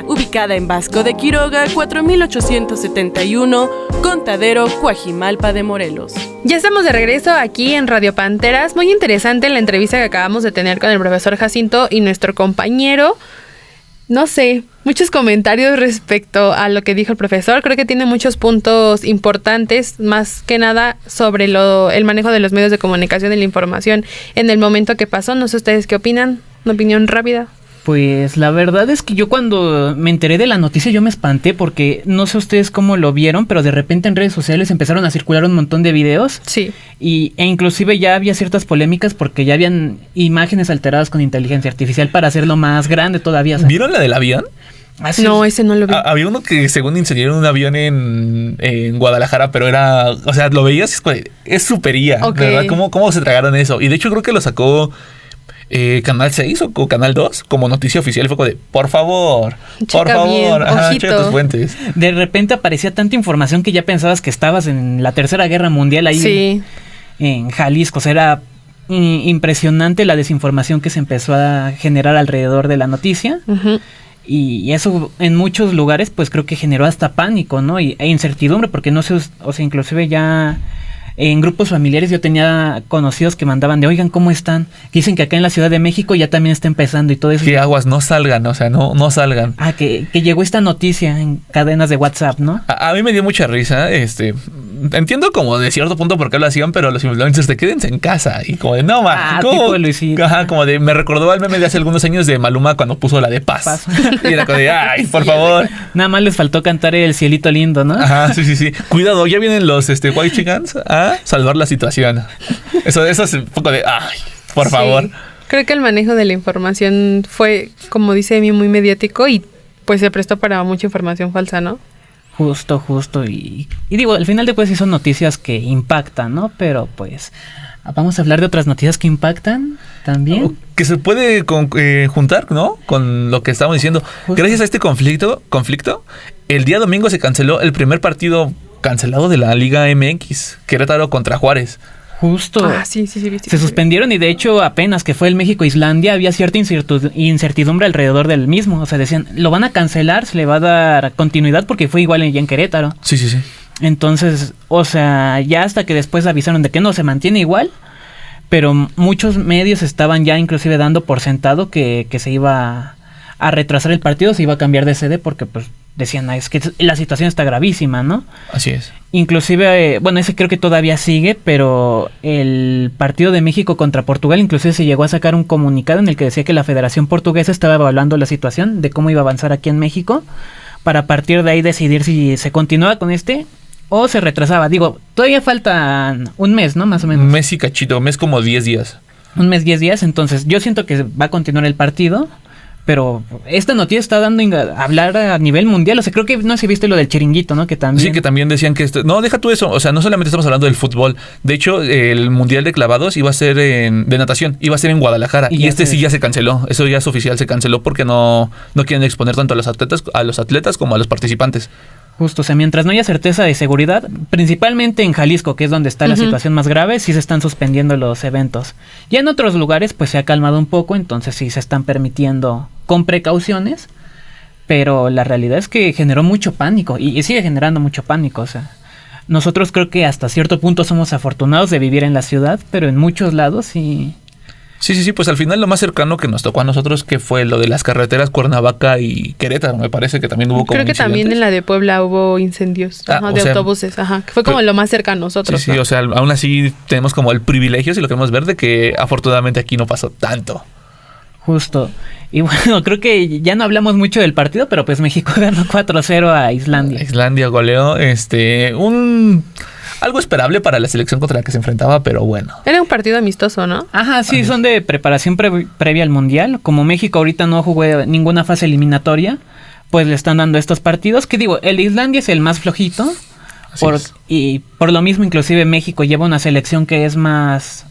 Ubicada en Vasco de Quiroga, 4871, Contadero, Coajimalpa de Morelos. Ya estamos de regreso aquí en Radio Panteras. Muy interesante la entrevista que acabamos de tener con el profesor Jacinto y nuestro compañero. No sé, muchos comentarios respecto a lo que dijo el profesor. Creo que tiene muchos puntos importantes, más que nada sobre el manejo de los medios de comunicación y la información en el momento que pasó. No sé ustedes qué opinan. Una opinión rápida. Pues la verdad es que yo cuando me enteré de la noticia yo me espanté porque no sé ustedes cómo lo vieron, pero de repente en redes sociales empezaron a circular un montón de videos. Sí. E inclusive ya había ciertas polémicas porque ya habían imágenes alteradas con inteligencia artificial para hacerlo más grande todavía. ¿Sabes? ¿Vieron la del avión? No, ese no lo vi. Había uno que según incendiaron un avión en Guadalajara, pero era, o sea, lo veías, es supería, Okay. ¿Verdad? ¿Cómo se tragaron eso? Y de hecho creo que lo sacó Canal 6 o Canal 2 como noticia oficial. Fue como de, por favor, checa tus fuentes. De repente aparecía tanta información que ya pensabas que estabas en la Tercera Guerra Mundial ahí sí. en Jalisco. O sea, era impresionante la desinformación que se empezó a generar alrededor de la noticia. Uh-huh. Y eso en muchos lugares pues creo que generó hasta pánico, ¿no? E incertidumbre, porque no sé, o sea, inclusive ya En grupos familiares yo tenía conocidos que mandaban de, oigan, ¿cómo están? Que dicen que acá en la Ciudad de México ya también está empezando y todo eso. Que aguas, no salgan, o sea, no salgan. Ah, que llegó esta noticia en cadenas de WhatsApp, ¿no? A mí me dio mucha risa, entiendo como de cierto punto por qué lo hacían, pero los influencers te quédense en casa y como de, no, man, ¿cómo? Tipo Luisito. Ajá, como de, me recordó al meme de hace algunos años de Maluma cuando puso la de Paz. Y era como de, ay, por favor. Nada más les faltó cantar El cielito lindo, ¿no? Ajá, sí. Cuidado, ya vienen los white chickens a salvar la situación. Eso es un poco de, ay, por favor. Creo que el manejo de la información fue, como dice Emi, muy mediático y pues se prestó para mucha información falsa, ¿no? Justo. Y digo, al final de cuentas sí son noticias que impactan, ¿no? Pero pues vamos a hablar de otras noticias que impactan también. Que se puede juntar, ¿no? Con lo que estábamos diciendo. Justo. Gracias a este conflicto, el día domingo se canceló el primer partido cancelado de la Liga MX, Querétaro contra Juárez. Justo. Ah, sí. Se suspendieron y de hecho apenas que fue el México-Islandia había cierta incertidumbre alrededor del mismo. O sea, decían, lo van a cancelar, se le va a dar continuidad porque fue igual ya en Querétaro. Sí. Entonces, o sea, ya hasta que después avisaron de que no, se mantiene igual, pero muchos medios estaban ya inclusive dando por sentado que se iba a retrasar el partido, se iba a cambiar de sede porque pues decían, es que la situación está gravísima, ¿no? Así es. Inclusive, ese creo que todavía sigue, pero el partido de México contra Portugal inclusive se llegó a sacar un comunicado en el que decía que la Federación Portuguesa estaba evaluando la situación de cómo iba a avanzar aquí en México para a partir de ahí decidir si se continuaba con o se retrasaba. Digo, todavía falta un mes, ¿no? Más o menos. Un mes y cachito, un mes como 10 días. Un mes, 10 días, entonces yo siento que va a continuar el partido. Pero esta noticia está dando a hablar a nivel mundial. O sea, creo que no sé si viste lo del chiringuito, ¿no? Que también... Sí, que también decían que... No, deja tú eso. O sea, no solamente estamos hablando del fútbol. De hecho, el Mundial de Clavados iba a ser de natación. Iba a ser en Guadalajara. Y sí ya se canceló. Eso ya es oficial, se canceló porque no quieren exponer tanto a los atletas como a los participantes. Justo, o sea, mientras no haya certeza de seguridad, principalmente en Jalisco, que es donde está la situación más grave, sí se están suspendiendo los eventos. Ya en otros lugares, pues se ha calmado un poco, entonces sí se están permitiendo con precauciones, pero la realidad es que generó mucho pánico y sigue generando mucho pánico, o sea. Nosotros creo que hasta cierto punto somos afortunados de vivir en la ciudad, pero en muchos lados sí... Sí, pues al final lo más cercano que nos tocó a nosotros que fue lo de las carreteras Cuernavaca y Querétaro, me parece que también hubo como creo que también en la de Puebla hubo incendios de autobuses, que fue como lo más cercano a nosotros. Sí, o sea, aún así tenemos como el privilegio, si lo queremos ver, de que afortunadamente aquí no pasó tanto. Justo. Y bueno, creo que ya no hablamos mucho del partido, pero pues México ganó 4-0 a Islandia. Islandia goleó, algo esperable para la selección contra la que se enfrentaba, pero bueno. Era un partido amistoso, ¿no? Ajá, sí, son de preparación previa al Mundial. Como México ahorita no jugó ninguna fase eliminatoria, pues le están dando estos partidos. Que digo, el de Islandia es el más flojito. Y por lo mismo, inclusive México lleva una selección que es más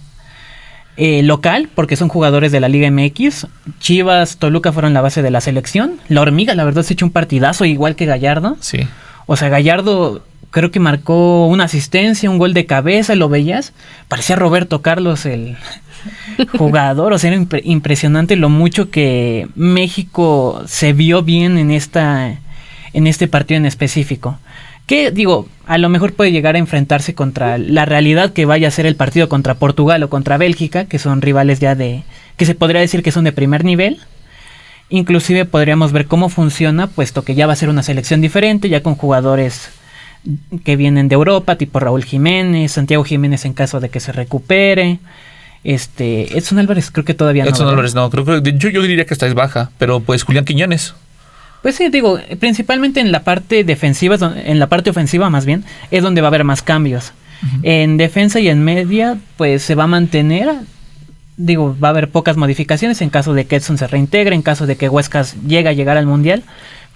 local, porque son jugadores de la Liga MX. Chivas, Toluca fueron la base de la selección. La Hormiga, la verdad, se echó un partidazo igual que Gallardo. Sí. O sea, Gallardo... creo que marcó una asistencia, un gol de cabeza, ¿lo veías? Parecía Roberto Carlos el jugador, o sea, era impresionante lo mucho que México se vio bien en este partido en específico. Que, digo, a lo mejor puede llegar a enfrentarse contra la realidad que vaya a ser el partido contra Portugal o contra Bélgica, que son rivales ya que se podría decir que son de primer nivel. Inclusive podríamos ver cómo funciona, puesto que ya va a ser una selección diferente, ya con jugadores que vienen de Europa, tipo Raúl Jiménez, Santiago Jiménez en caso de que se recupere. Edson Álvarez creo que todavía no. Edson Álvarez no, creo que yo diría que esta es baja, pero pues Julián Quiñones. Pues sí, digo, principalmente en la parte defensiva, en la parte ofensiva más bien, es donde va a haber más cambios. En defensa y en media, pues se va a mantener. Digo, va a haber pocas modificaciones en caso de que Edson se reintegre, en caso de que Huescas llegue a llegar al Mundial.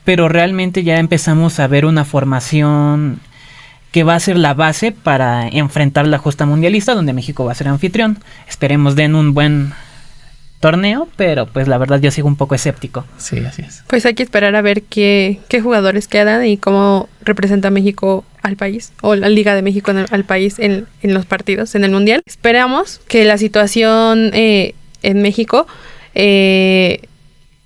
Pero realmente ya empezamos a ver una formación que va a ser la base para enfrentar la justa mundialista, donde México va a ser anfitrión. Esperemos den un buen torneo, pero pues la verdad yo sigo un poco escéptico. Sí, así es. Pues hay que esperar a ver qué jugadores quedan y cómo representa México al país, o la Liga de México al país en los partidos, en el Mundial. Esperamos que la situación en México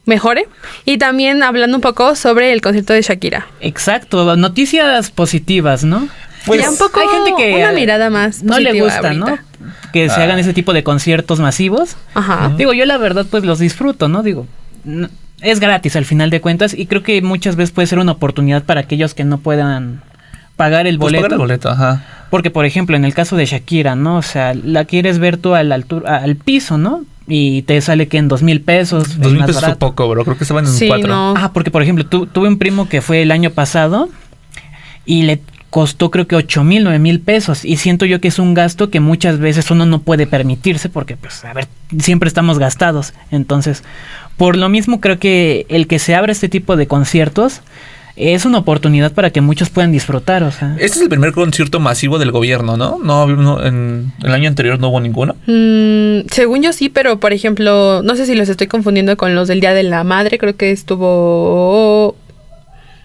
mejore. Y también hablando un poco sobre el concierto de Shakira. Exacto, noticias positivas, ¿no? Pues, ya un poco, hay gente que una mirada más no le positiva gusta, ahorita. ¿no? Que se hagan ese tipo de conciertos masivos. Ajá. Digo, yo la verdad pues los disfruto, ¿no? Digo, es gratis al final de cuentas y creo que muchas veces puede ser una oportunidad para aquellos que no puedan pagar el pues boleto. pagar el boleto, ajá. Porque, por ejemplo, en el caso de Shakira, ¿no? O sea, la quieres ver tú a la altura, al piso, ¿no? Y te sale que en 2,000 pesos. 2,000 más pesos fue barato. poco, bro. Creo que estaban en Sí, 4. no. Ah, porque, por ejemplo, tuve un primo que fue el año pasado y le costó creo que 8,000, 9,000 pesos. Y siento yo que es un gasto que muchas veces uno no puede permitirse porque, pues, a ver, siempre estamos gastados. Entonces, por lo mismo creo que el que se abra este tipo de conciertos es una oportunidad para que muchos puedan disfrutar, o sea. Este es el primer concierto masivo del gobierno, ¿no? No, en el año anterior no hubo ninguno. Según yo sí, pero por ejemplo, no sé si los estoy confundiendo con los del Día de la Madre, creo que estuvo...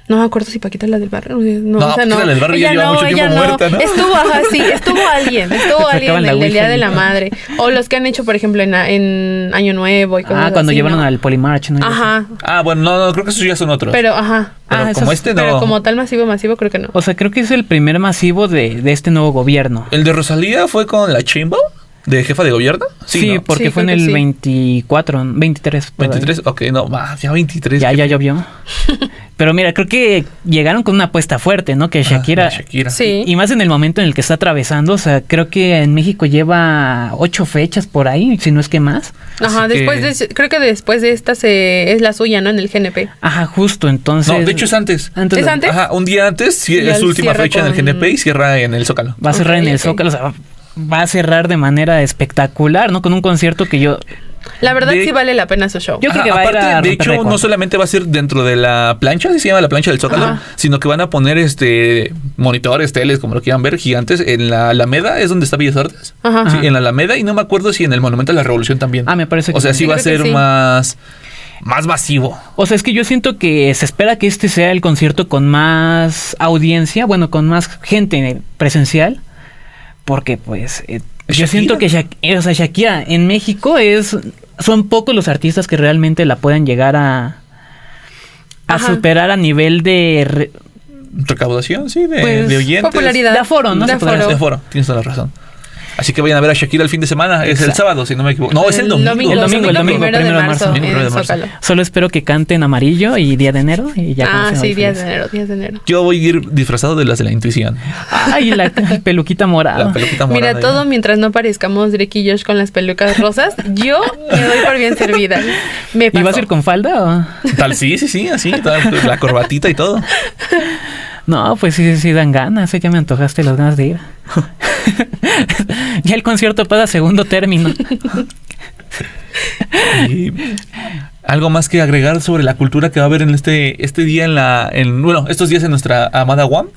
No me acuerdo si Paquita la del barrio. No, No, Paquita la del barrio ya lleva mucho tiempo muerta, ¿no? Estuvo alguien Sacaban la el del ouija Día de la ahí. Madre. O los que han hecho, por ejemplo, en Año Nuevo y cosas Cuando así, llevaron ¿no? al Polymarch, ¿no? Ajá, Ah, bueno, no, creo que esos ya son otros. pero ajá. Pero esos- como este no. Pero como tal masivo, creo que no. O sea, creo que es el primer masivo de este nuevo gobierno. ¿El de Rosalía fue con la Chimbo? ¿De jefa de gobierno? Sí, ¿no? porque Sí, fue en creo el que sí. 24, 23. por ahí. 23, ok, no, ya 23. Ya llovió. Pero mira, creo que llegaron con una apuesta fuerte, ¿no? Que Shakira... Shakira. Sí. Y más en el momento en el que está atravesando, o sea, creo que en México lleva 8 fechas por ahí, si no es que más. Ajá, Así creo que después de esta es la suya, ¿no? En el GNP. Ajá, justo, entonces... No, de hecho es antes. ¿Es antes? Ajá, un día antes, Y es su él última cierra fecha en el con- GNP y cierra en el Zócalo. Va a cerrar en el Ok. Zócalo, o sea, va a cerrar de manera espectacular, ¿no? Con un concierto que yo... La verdad De- sí vale la pena su show. Yo creo Ajá, que va a ir aparte, a de romper hecho, récord. no solamente va a ser dentro de la plancha, así se llama la plancha del Zócalo, Ajá. sino que van a poner monitores, teles, como lo quieran ver, gigantes, en la Alameda, es donde está Bellas Artes. Ajá. Sí, en la Alameda, y no me acuerdo si en el Monumento a la Revolución también. Ah, me parece que O sea, sí. sí va a Creo que ser sí. más masivo. O sea, es que yo siento que se espera que este sea el concierto con más audiencia, bueno, con más gente presencial, porque pues yo ¿Shakira? siento que Shakira en México son pocos los artistas que realmente la puedan llegar a Ajá. superar a nivel de Recaudación, sí, Pues, de oyentes. Popularidad. de aforo, ¿no? De Se podría aforo. De aforo, tienes toda la razón. Así que vayan a ver a Shakira el fin de semana. Es el Exacto. sábado, si no me equivoco. No, es el domingo. El domingo, primero de marzo, Domingo, en primero de el marzo. Zócalo. Solo espero que canten Amarillo y Día de Enero y ya con eso me voy Sí, días feliz. de enero. Yo voy a ir disfrazado de las de la intuición. Ay, la peluquita morada. La peluquita morada. Mira, todo mientras no parezcamos Drake y Josh con las pelucas rosas, yo me doy por bien servida. Me ¿Y pasó. vas a ir con falda o...? Tal, sí, así. La corbatita y todo. No, pues sí dan ganas, ya me antojaste las ganas de ir. Ya el concierto pasa a segundo término. Y algo más que agregar sobre la cultura que va a haber en este día estos días en nuestra amada UAM.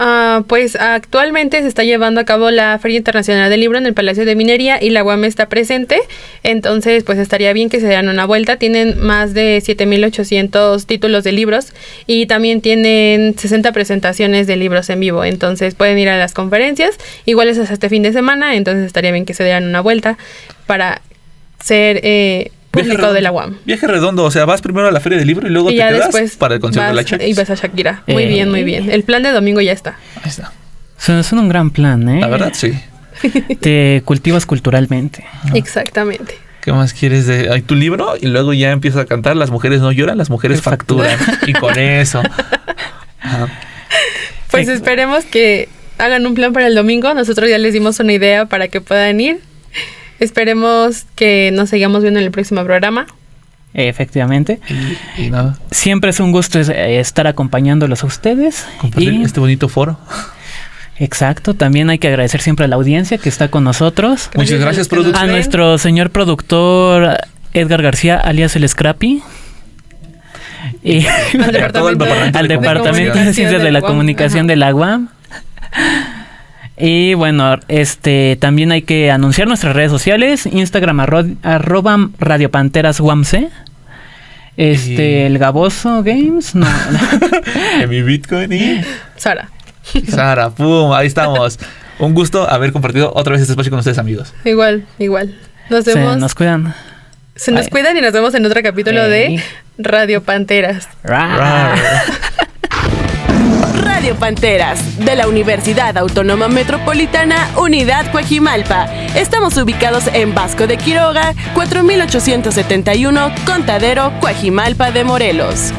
Pues actualmente se está llevando a cabo la Feria Internacional del Libro en el Palacio de Minería y la UAM está presente, entonces pues estaría bien que se dieran una vuelta. Tienen más de 7,800 títulos de libros y también tienen 60 presentaciones de libros en vivo, entonces pueden ir a las conferencias, igual es hasta este fin de semana, entonces estaría bien que se dieran una vuelta para ser público de la UAM. Viaje redondo, o sea, vas primero a la feria del libro y luego Y te ya quedas después para el concierto de la vas Shakira. y ves a Shakira. Muy bien, muy bien. El plan de domingo ya está. Ahí está. Son un gran plan, ¿eh? La verdad, sí. Te cultivas culturalmente. Exactamente. ¿Qué más quieres de hay tu libro? Y luego ya empiezas a cantar Las mujeres no lloran, las mujeres facturan. Y con eso. Ajá. Pues esperemos que hagan un plan para el domingo. Nosotros ya les dimos una idea para que puedan ir. Esperemos que nos sigamos viendo en el próximo programa. Efectivamente. Y nada, Siempre es un gusto estar acompañándolos a ustedes. compartir Y, este bonito foro. exacto, también hay que agradecer siempre a la audiencia que está con nosotros. Muchas gracias, a los que nos productor. A ven. nuestro señor productor Edgar García, alias el Scrappy. Y Al todo el departamento al de Departamento de comunicación. Ciencias de la UAM. Comunicación Ajá. de la UAM. Y bueno, también hay que anunciar nuestras redes sociales, Instagram @ Radio Panteras UAMC. Y- El Gaboso Games, no. En mi Bitcoin y Sara. Sara, pum, ahí estamos. Un gusto haber compartido otra vez este espacio con ustedes, amigos. Igual. Nos Se vemos. nos cuidan. Se nos Ay. cuidan y nos vemos en otro capítulo Ey. de Radio Panteras. Rar. Rar. Radio Radio Panteras, de la Universidad Autónoma Metropolitana, Unidad Coajimalpa. Estamos ubicados en Vasco de Quiroga, 4871, Contadero, Coajimalpa de Morelos.